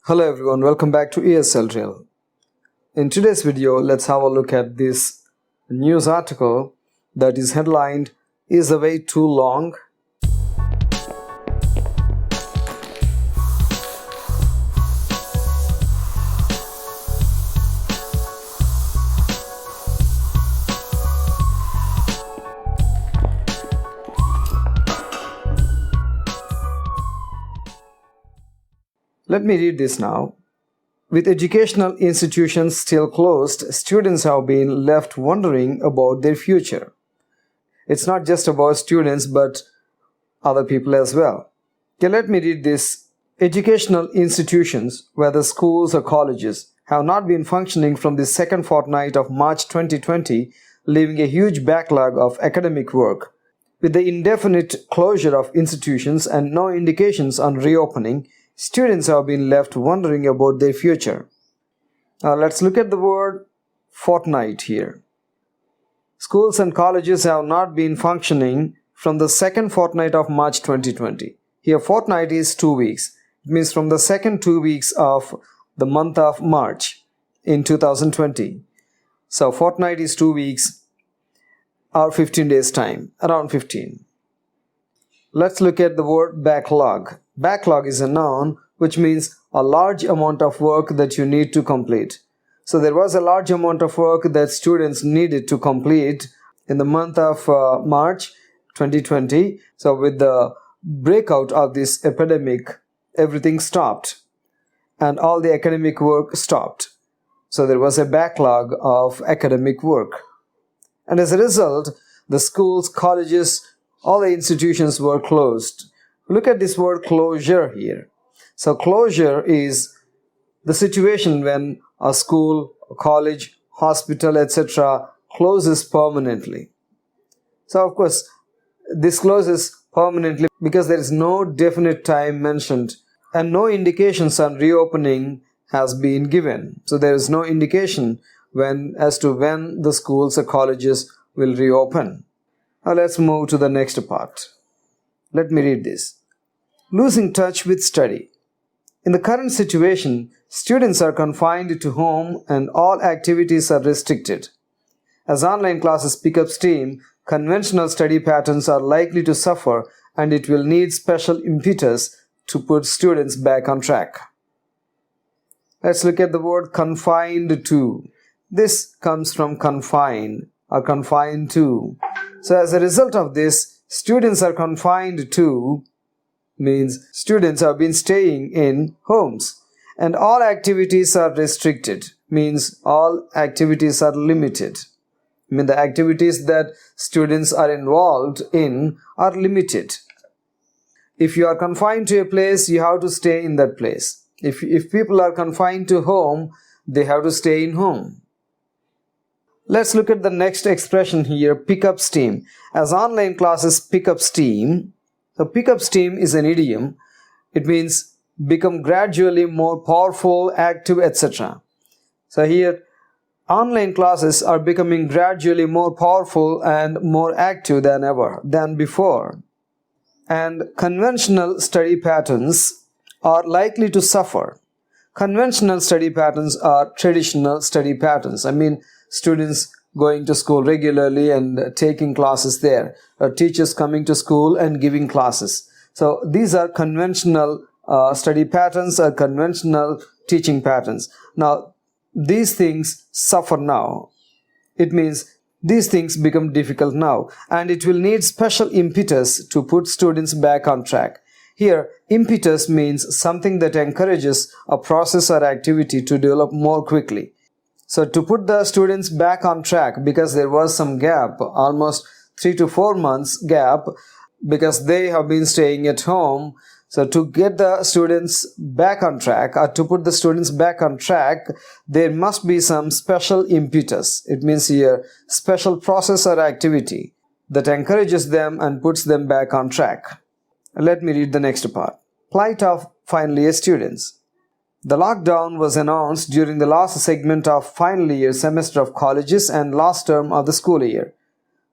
Hello everyone, welcome back to ESL DRILL. In today's video, let's have a look at this news article that is headlined, "Is the wait too long?" Let me read this now. With educational institutions still closed, students have been left wondering about their future. It's not just about students but other people as well. Okay, let me read this. Educational institutions, whether schools or colleges, have not been functioning from the second fortnight of March 2020, leaving a huge backlog of academic work. With the indefinite closure of institutions and no indications on reopening, students have been left wondering about their future. Now let's look at the word fortnight here. Schools and colleges have not been functioning from the second fortnight of March 2020. Here fortnight is 2 weeks. It means from the second 2 weeks of the month of March in 2020. So fortnight is 2 weeks or 15 days time, around 15. Let's look at the word backlog. Backlog is a noun which means a large amount of work that you need to complete. So there was a large amount of work that students needed to complete in the month of March 2020. So with the breakout of this epidemic, everything stopped and all the academic work stopped. So there was a backlog of academic work. And as a result, the schools, colleges, all the institutions were closed. Look at this word closure here. So closure is the situation when a school, a college, hospital, etc. closes permanently. So of course, this closes permanently because there is no definite time mentioned and no indications on reopening has been given. So there is no indication as to when the schools or colleges will reopen. Now let's move to the next part. Let me read this. Losing touch with study. In the current situation, students are confined to home and all activities are restricted. As online classes pick up steam, conventional study patterns are likely to suffer and it will need special impetus to put students back on track. Let's look at the word confined to. This comes from confine or confined to. So as a result of this, students are confined to means students have been staying in homes and all activities are restricted means all activities are limited. The activities that students are involved in are limited. If you are confined to a place, you have to stay in that place. If people are confined to home, they have to stay in home. Let's look at the next expression here, pick up steam. As online classes pick up steam, so pick up steam is an idiom. It means become gradually more powerful, active, etc. So here, online classes are becoming gradually more powerful and more active than before. And conventional study patterns are likely to suffer. Conventional study patterns are traditional study patterns. Students going to school regularly and taking classes there, or teachers coming to school and giving classes. So these are conventional study patterns or conventional teaching patterns. Now, these things suffer now. It means these things become difficult now and it will need special impetus to put students back on track. Here, impetus means something that encourages a process or activity to develop more quickly. So to put the students back on track, because there was some gap, almost 3 to 4 months gap, because they have been staying at home. So to get the students back on track, or to put the students back on track, there must be some special impetus. It means here, special process or activity that encourages them and puts them back on track. Let me read the next part. Plight of final year students. The lockdown was announced during the last segment of final year semester of colleges and last term of the school year.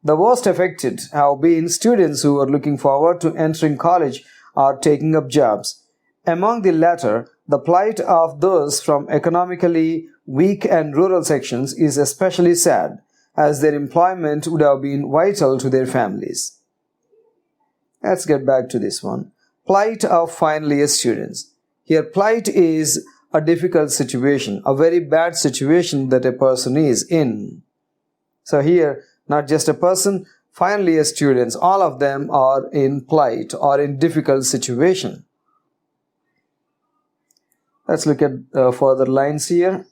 The worst affected have been students who are looking forward to entering college or taking up jobs. Among the latter, The plight of those from economically weak and rural sections is especially sad, as their employment would have been vital to their families. Let's get back to this one. Plight of final year students. Here, plight is a difficult situation, a very bad situation that a person is in. So here, not just a person, final year students, all of them are in plight or in difficult situation. Let's look at further lines here.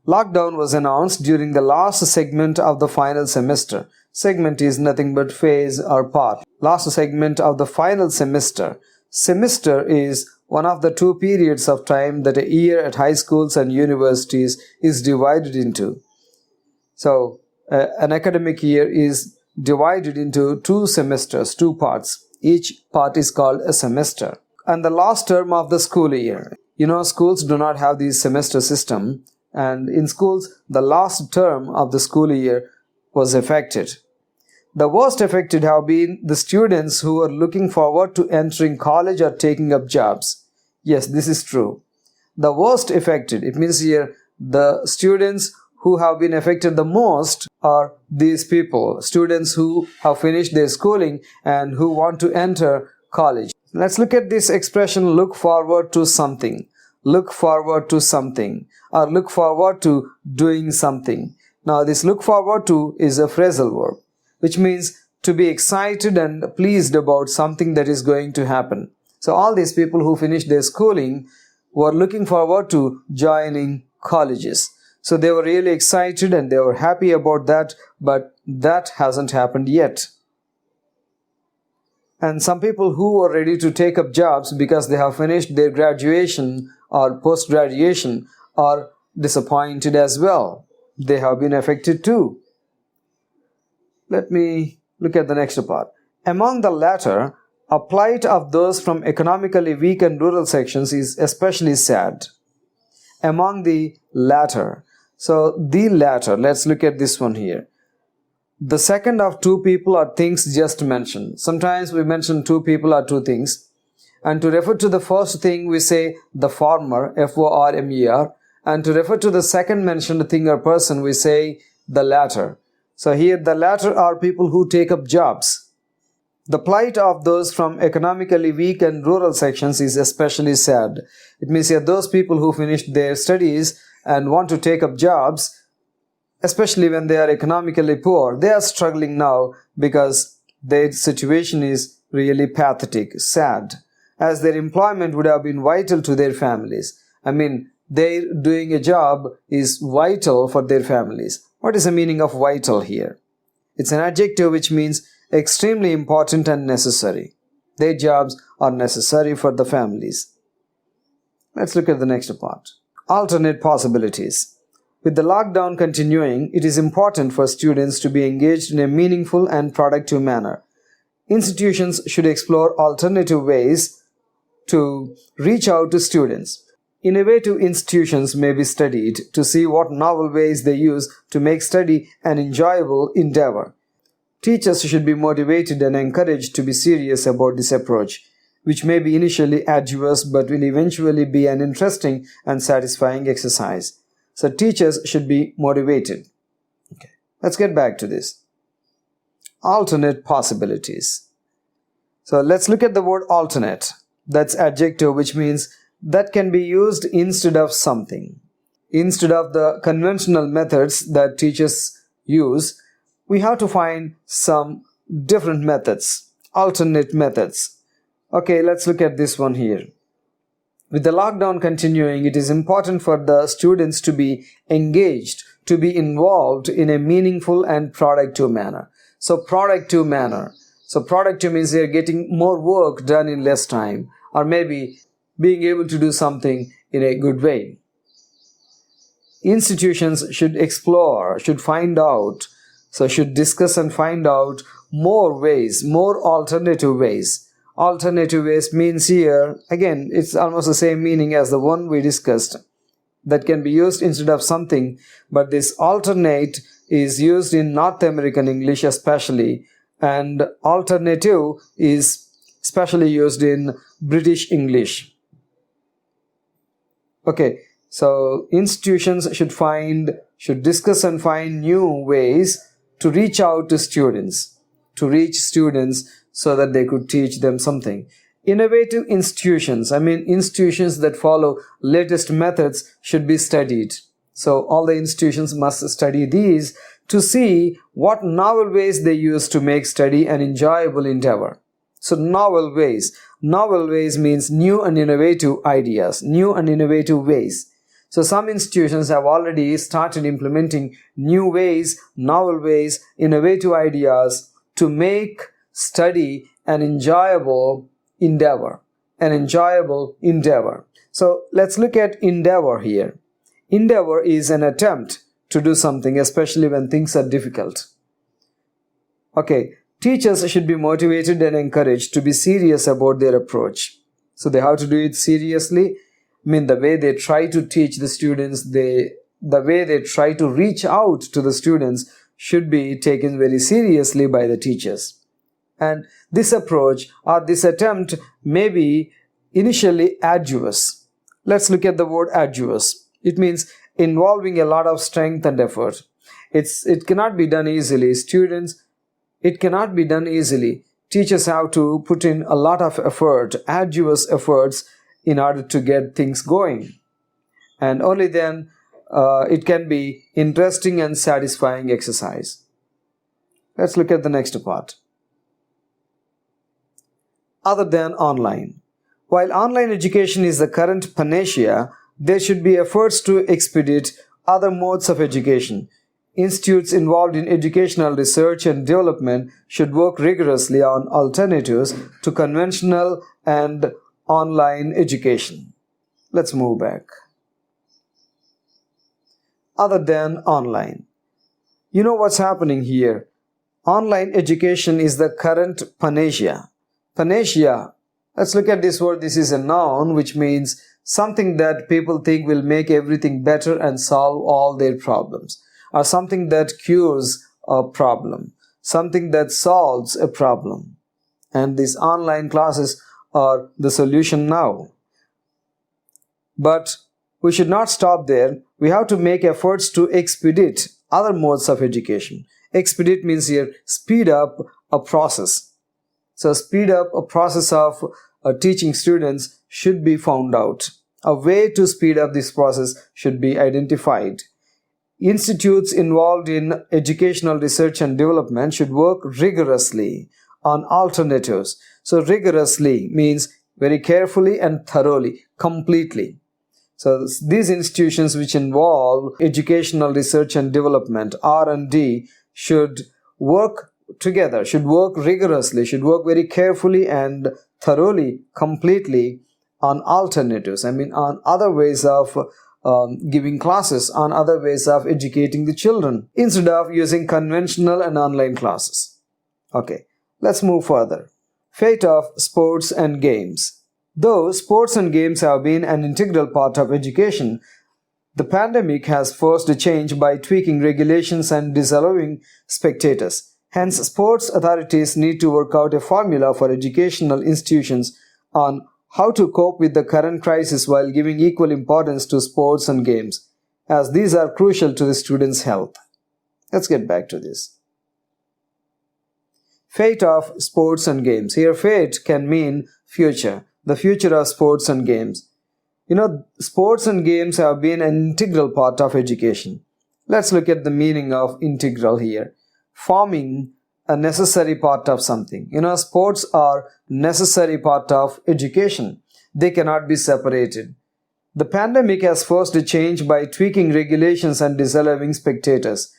Lockdown was announced during the last segment of the final semester. Segment is nothing but phase or part. Last segment of the final semester. Semester is one of the two periods of time that a year at high schools and universities is divided into. So, an academic year is divided into two semesters, two parts. Each part is called a semester. And the last term of the school year. Schools do not have this semester system. And in schools, the last term of the school year was affected. The worst affected have been the students who are looking forward to entering college or taking up jobs. Yes, this is true. The worst affected, it means here the students who have been affected the most are these people, students who have finished their schooling and who want to enter college. Let's look at this expression, look forward to something. Look forward to something, or look forward to doing something. Now this look forward to is a phrasal verb, which means to be excited and pleased about something that is going to happen. So all these people who finished their schooling were looking forward to joining colleges. So they were really excited and they were happy about that, but that hasn't happened yet. And some people who are ready to take up jobs because they have finished their graduation or post-graduation are disappointed as well. They have been affected too. Let me look at the next part. Among the latter, a plight of those from economically weak and rural sections is especially sad. Among the latter. So the latter, let's look at this one here. The second of two people or things just mentioned. Sometimes we mention two people or two things. And to refer to the first thing, we say the former, F-O-R-M-E-R. And to refer to the second mentioned thing or person, we say the latter. So here, the latter are people who take up jobs. The plight of those from economically weak and rural sections is especially sad. It means here, those people who finished their studies and want to take up jobs, especially when they are economically poor, they are struggling now because their situation is really pathetic, sad, as their employment would have been vital to their families. I mean, their doing a job is vital for their families. What is the meaning of vital here? It's an adjective which means extremely important and necessary. Their jobs are necessary for the families. Let's look at the next part. Alternate possibilities. With the lockdown continuing, it is important for students to be engaged in a meaningful and productive manner. Institutions should explore alternative ways to reach out to students. Innovative institutions may be studied to see what novel ways they use to make study an enjoyable endeavor. Teachers should be motivated and encouraged to be serious about this approach, which may be initially arduous but will eventually be an interesting and satisfying exercise. So teachers should be motivated. Okay, let's get back to this. Alternate possibilities. So let's look at the word alternate. That's adjective, which means that can be used instead of something. Instead of the conventional methods that teachers use, we have to find some different methods, alternate methods. Okay, let's look at this one here. With the lockdown continuing, it is important for the students to be engaged, to be involved in a meaningful and productive manner. So productive manner. So productive means they're getting more work done in less time, or maybe being able to do something in a good way. Institutions should explore, should find out, so should discuss and find out more ways, more alternative ways. Alternative ways means here, again, it's almost the same meaning as the one we discussed, that can be used instead of something, but this alternate is used in North American English especially, and alternative is especially used in British English. Okay, so institutions should discuss and find new ways to reach out to students, so that they could teach them something. Innovative institutions, institutions that follow latest methods should be studied. So all the institutions must study these to see what novel ways they use to make study an enjoyable endeavor. So novel ways means new and innovative ideas, new and innovative ways. So some institutions have already started implementing new ways, novel ways, innovative ideas to make study an enjoyable endeavor. So let's look at endeavor here. Endeavor is an attempt to do something, especially when things are difficult. Okay, teachers should be motivated and encouraged to be serious about their approach. So they have to do it seriously. The way they try to teach the students, the way they try to reach out to the students should be taken very seriously by the teachers. And this approach or this attempt may be initially arduous. Let's look at the word arduous. It means involving a lot of strength and effort. It cannot be done easily. It cannot be done easily. Teachers have to put in a lot of effort, arduous efforts, in order to get things going. And only then it can be interesting and satisfying exercise. Let's look at the next part. Other than online. While online education is the current panacea, there should be efforts to expedite other modes of education. Institutes involved in educational research and development should work rigorously on alternatives to conventional and online education. Let's move back. Other than online. You know what's happening here? Online education is the current panacea. Panacea. Let's look at this word. This is a noun, which means something that people think will make everything better and solve all their problems, or something that cures a problem, something that solves a problem. And these online classes are the solution now. But we should not stop there. We have to make efforts to expedite other modes of education. Expedite means here speed up a process. So speed up a process of teaching students should be found out. A way to speed up this process should be identified. Institutes involved in educational research and development should work rigorously on alternatives. So rigorously means very carefully and thoroughly, completely. So these institutions which involve educational research and development, R&D, should work together, should work rigorously, should work very carefully and thoroughly, completely on alternatives. On other ways of giving classes, on other ways of educating the children, instead of using conventional and online classes. Okay, let's move further. Fate of sports and games. Though sports and games have been an integral part of education, the pandemic has forced a change by tweaking regulations and disallowing spectators. Hence, sports authorities need to work out a formula for educational institutions on how to cope with the current crisis while giving equal importance to sports and games, as these are crucial to the students' health. Let's get back to this. Fate of sports and games. Here, fate can mean future, the future of sports and games. Sports and games have been an integral part of education. Let's look at the meaning of integral here. Forming a necessary part of something. Sports are necessary part of education. They cannot be separated. The pandemic has forced a change by tweaking regulations and disallowing spectators.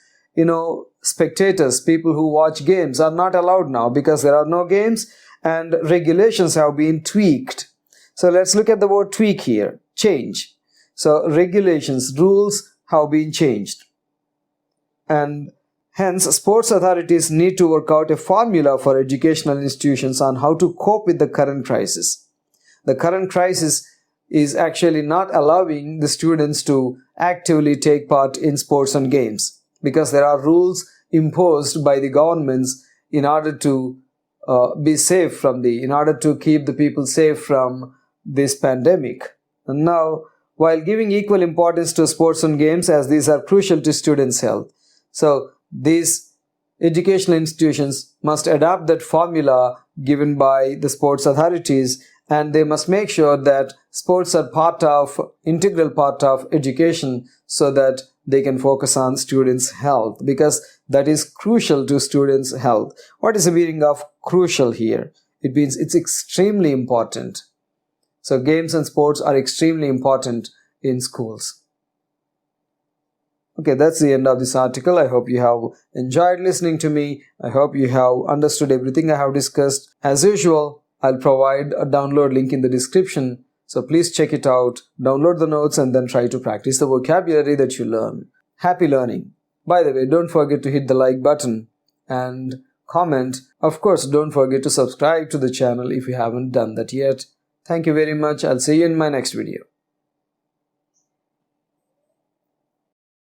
Spectators, people who watch games, are not allowed now because there are no games and regulations have been tweaked. So let's look at the word tweak here. Change. So regulations, rules have been changed. And hence, sports authorities need to work out a formula for educational institutions on how to cope with the current crisis. The current crisis is actually not allowing the students to actively take part in sports and games because there are rules imposed by the governments in order to be safe in order to keep the people safe from this pandemic. And now, while giving equal importance to sports and games, as these are crucial to students' health, so these educational institutions must adopt that formula given by the sports authorities, and they must make sure that sports are integral part of education, so that they can focus on students' health, because that is crucial to students' health. What is the meaning of crucial here? It means it's extremely important. So games and sports are extremely important in schools. Okay, that's the end of this article. I hope you have enjoyed listening to me. I hope you have understood everything I have discussed. As usual, I'll provide a download link in the description. So please check it out, download the notes, and then try to practice the vocabulary that you learn. Happy learning. By the way, don't forget to hit the like button and comment. Of course, don't forget to subscribe to the channel if you haven't done that yet. Thank you very much. I'll see you in my next video.